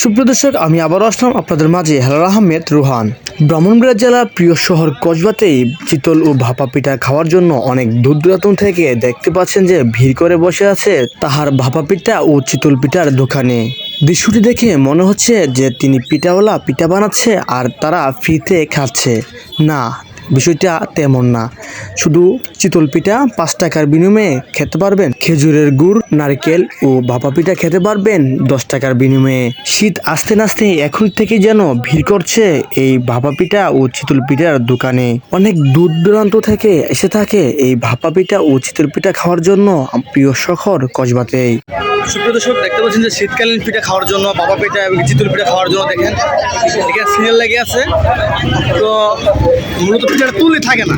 সুপ্রিয় দর্শক, আমি আবারও আসলাম আপনাদের মাঝে হেলাল আহমেদ রোহান। ব্রাহ্মণবাড়িয়া জেলার প্রিয় শহর কসবাতেই চিতল ও ভাপা পিঠা খাওয়ার জন্য অনেক দূর দূরান্ত থেকে দেখতে পাচ্ছেন যে ভিড় করে বসে আছে তাহার ভাপা পিঠা ও চিতল পিঠার দোকানে। দৃশ্যটি দেখে মনে হচ্ছে যে তিনি পিঠাওয়ালা পিঠা বানাচ্ছে আর তারা ফ্রিতে খাচ্ছে। না, বিষয়টা তেমন না। শুধু চিতল পিঠা 5 টাকার বিনিময়ে খেতে পারবেন, খেজুরের গুড়, নারকেল ও ভাপা পিঠা খেতে পারবেন 10 টাকার বিনিময়ে। শীত আসতে নাসতে এখন থেকে যেন ভিড় করছে এই ভাপা পিঠা ও চিতল পিঠার দোকানে। অনেক দূর দূরান্ত থেকে এসে থাকে এই ভাপা পিঠা ও চিতল পিঠা খাওয়ার জন্য প্রিয় শহর কসবাতেই। সুপ্রিয় দর্শক, দেখতে পাচ্ছেন যে শীতকালীন পিঠা খাওয়ার জন্য, ভাপা পিঠা এবং চিতল পিঠা খাওয়ার জন্য দেখেন এখানে সিরিয়াল লেগে আছে। তো মূলত পিঠাটা তুলে থাকে না।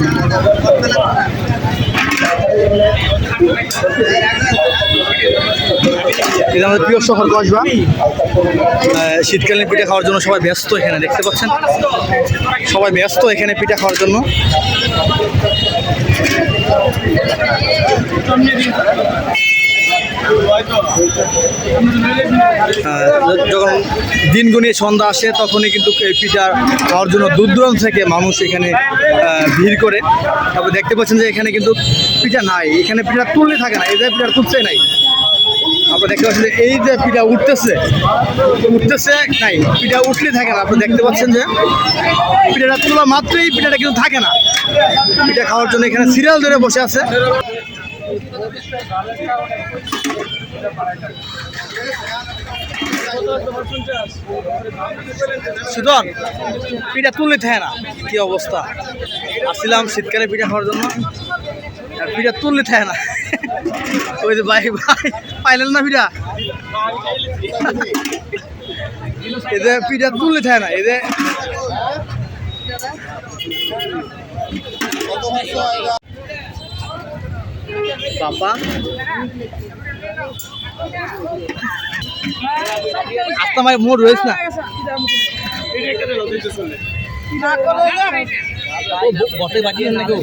এটা আমাদের প্রিয় শহর কসবা। শীতকালীন পিঠা খাওয়ার জন্য সবাই ব্যস্ত। এখানে দেখতে পাচ্ছেন সবাই ব্যস্ত এখানে পিঠা খাওয়ার জন্য। যখন দিন গুনিয়ে সন্ধ্যা আসে তখনই কিন্তু এই পিঠা খাওয়ার জন্য দূর দূরান্ত থেকে মানুষ এখানে ভিড় করে। তারপর দেখতে পাচ্ছেন যে এখানে কিন্তু পিঠা নাই, এখানে পিঠা তুললে থাকে না, এই যে পিঠা তুলছে নাই। আপনারা দেখতে পাচ্ছেন যে এই যে পিঠা উঠতেছে নাই, পিঠা উঠলে থাকে না। আপনারা দেখতে পাচ্ছেন যে পিঠাটা তোলা মাত্রই পিঠাটা কিন্তু থাকে না। পিঠা খাওয়ার জন্য এখানে সিরিয়াল ধরে বসে আছে। সুতরাং পিঠা তুললে থাকে না, কি অবস্থা। আসছিলাম শীতকালে পিঠা খাওয়ার জন্য, আর পিঠা তুললে থাকে না। ওই যে ভাই পাইলেন না পিঠা, এদের পিঠা তুললে থাকে না। এদের বাবা আস্তা ভাই মোট রয়েছে না বটে বাকি নাকি।